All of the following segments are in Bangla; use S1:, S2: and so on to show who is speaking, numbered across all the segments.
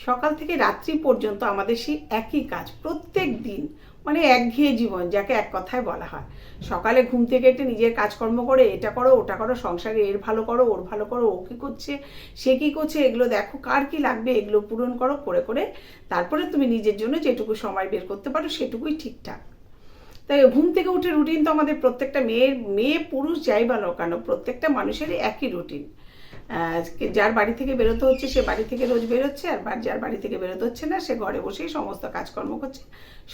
S1: সকাল থেকে রাত্রি পর্যন্ত আমাদের সেই একই কাজ প্রত্যেক দিন, মানে একঘেয়ে জীবন যাকে এক কথায় বলা হয়। সকালে ঘুম থেকে একটু নিজের কাজকর্ম করে এটা করো ওটা করো, সংসারে এর ভালো করো ওর ভালো করো, ও কী করছে সে কী করছে এগুলো দেখো, কার কী লাগবে এগুলো পূরণ করো, করে করে তারপরে তুমি নিজের জন্য যেটুকু সময় বের করতে পারো সেটুকুই ঠিকঠাক। তাই ঘুম থেকে উঠে রুটিন তো আমাদের প্রত্যেকটা মেয়ে পুরুষ যাই বলো কেন প্রত্যেকটা মানুষেরই একই রুটিন। যার বাড়ি থেকে বেরোতে হচ্ছে সে বাড়ি থেকে রোজ বেরোচ্ছে, আর যার বাড়ি থেকে বেরোতে হচ্ছে না সে ঘরে বসেই সমস্ত কাজকর্ম করছে,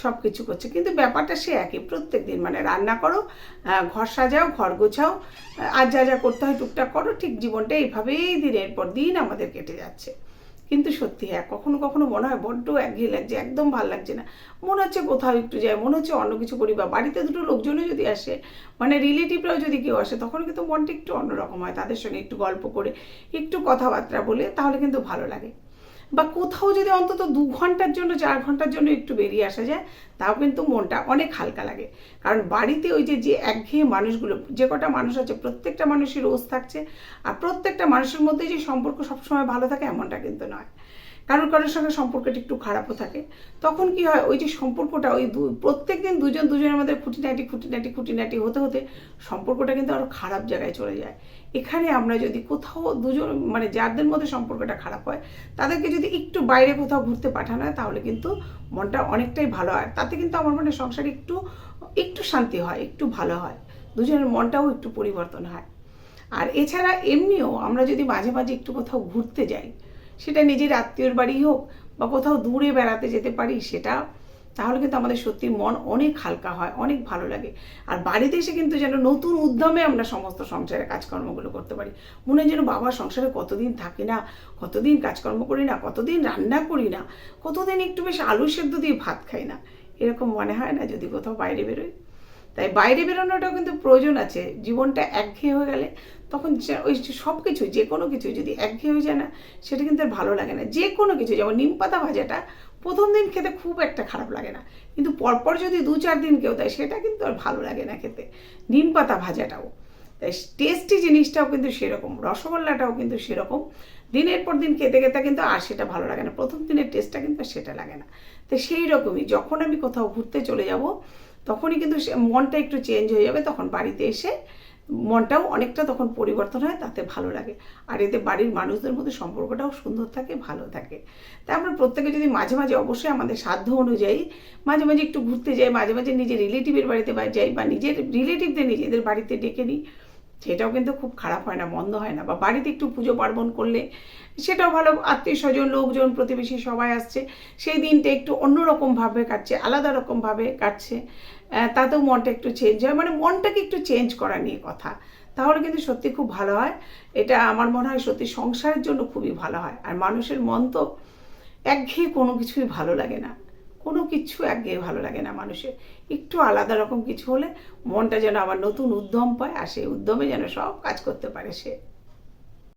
S1: সব কিছু করছে, কিন্তু ব্যাপারটা সে একই প্রত্যেক দিন। মানে রান্না করো, ঘর সাজাও, ঘর গোছাও, আর যা যা করতে হয় টুকটাক করো, ঠিক জীবনটা এইভাবেই দিনের পর দিন আমাদের কেটে যাচ্ছে। কিন্তু সত্যি হ্যাঁ, কখনো কখনো মনে হয় বড্ড একঘেয়ে লাগছে, একদম ভালো লাগছে না, মনে হচ্ছে কোথাও একটু যায়, মনে হচ্ছে অন্য কিছু করি, বা বাড়িতে দুটো লোকজনও যদি আসে, মানে রিলেটিভরাও যদি কেউ আসে, তখন কিন্তু মনটা একটু অন্যরকম হয়, তাদের সঙ্গে একটু গল্প করে একটু কথাবার্তা বলে তাহলে কিন্তু ভালো লাগে। বা কোথাও যদি অন্তত 2 ঘন্টার জন্য 4 ঘন্টার জন্য একটু বেরিয়ে আসা যায়, তাও কিন্তু মনটা অনেক হালকা লাগে। কারণ বাড়িতে ওই যে একঘেয়ে মানুষগুলো, যে কটা মানুষ আছে প্রত্যেকটা মানুষই রোজ থাকছে, আর প্রত্যেকটা মানুষের মধ্যে যে সম্পর্ক সবসময় ভালো থাকে এমনটা কিন্তু নয়, কারোর সঙ্গে সম্পর্কটা একটু খারাপও থাকে। তখন কি হয়, ওই যে সম্পর্কটা ওই প্রত্যেক দিন দুজনের মধ্যে খুঁটিনাটি হতে হতে সম্পর্কটা কিন্তু আরও খারাপ জায়গায় চলে যায়। এখানে আমরা যদি কোথাও দুজন, মানে যাদের মধ্যে সম্পর্কটা খারাপ হয় তাদেরকে যদি একটু বাইরে কোথাও ঘুরতে পাঠানো হয়, তাহলে কিন্তু মনটা অনেকটাই ভালো হয়। তাতে কিন্তু আমার মনে সংসারে একটু একটু শান্তি হয়, একটু ভালো হয়, দুজনের মনটাও একটু পরিবর্তন হয়। আর এছাড়া এমনিও আমরা যদি মাঝে মাঝে একটু কোথাও ঘুরতে যাই, সেটা নিজের আত্মীয়র বাড়ি হোক বা কোথাও দূরে বেড়াতে যেতে পারি সেটা, তাহলে কিন্তু আমাদের সত্যি মন অনেক হালকা হয়, অনেক ভালো লাগে। আর বাড়িতে এসে কিন্তু যেন নতুন উদ্যমে আমরা সমস্ত সংসারের কাজকর্মগুলো করতে পারি। মনে হয় যেন বাবা সংসারে কতদিন থাকি না, কতদিন কাজকর্ম করি না, কতদিন রান্না করি না, কতদিন একটু বেশ আলু সেদ্ধ দিয়ে ভাত খাই না, এরকম মনে হয় না যদি কোথাও বাইরে বেরোই। তাই বাইরে বেরোনোটাও কিন্তু প্রয়োজন আছে। জীবনটা একঘেয়ে হয়ে গেলে তখন ওই সব কিছু, যে কোনো কিছু যদি একঘেয়ে হয়ে যায় না, সেটা কিন্তু আর ভালো লাগে না। যে কোনো কিছু, যেমন নিম পাতা ভাজাটা প্রথম দিন খেতে খুব একটা খারাপ লাগে না, কিন্তু পরপর যদি 2-4 দিন কেউ দেয় সেটা কিন্তু আর ভালো লাগে না খেতে, নিম পাতা ভাজাটাও। তাই টেস্টি জিনিসটাও কিন্তু সেরকম, রসগোল্লাটাও কিন্তু সেরকম, দিনের পর দিন খেতে খেতে কিন্তু আর সেটা ভালো লাগে না, প্রথম দিনের টেস্টটা কিন্তু সেটা লাগে না। তো সেই রকমই যখন আমি কোথাও ঘুরতে চলে যাব, তখনই কিন্তু মনটা একটু চেঞ্জ হয়ে যাবে, তখন বাড়িতে এসে মনটাও অনেকটা তখন পরিবর্তন হয়, তাতে ভালো লাগে। আর এতে বাড়ির মানুষদের মধ্যে সম্পর্কটাও সুন্দর থাকে, ভালো থাকে। তাই আমরা প্রত্যেকে যদি মাঝে মাঝে, অবশ্যই আমাদের সাধ্য অনুযায়ী মাঝে মাঝে একটু ঘুরতে যাই, মাঝে মাঝে নিজের রিলেটিভের বাড়িতে যাই, বা নিজের রিলেটিভদের নিজেদের বাড়িতে ডেকে নিই, সেটাও কিন্তু খুব খারাপ হয় না, মন্দ হয় না। বা বাড়িতে একটু পুজো পার্বণ করলে সেটাও ভালো, আত্মীয় স্বজন লোকজন প্রতিবেশী সবাই আসছে, সেই দিনটা একটু অন্যরকমভাবে কাটছে, আলাদা রকমভাবে কাটছে, তাতেও মনটা একটু চেঞ্জ হয়, মানে মনটাকে একটু চেঞ্জ করা নিয়ে কথা, তাহলে কিন্তু সত্যি খুব ভালো হয়। এটা আমার মনে হয় সত্যি সংসারের জন্য খুবই ভালো হয়। আর মানুষের মন তো একঘেয়ে কোনো কিছুই ভালো লাগে না, কোনো কিছু একঘেয়ে ভালো লাগে না মানুষের, একটু আলাদা রকম কিছু হলে মনটা যেন আবার নতুন উদ্যম পায়, আর সেই উদ্যমে যেন সব কাজ করতে পারে সে।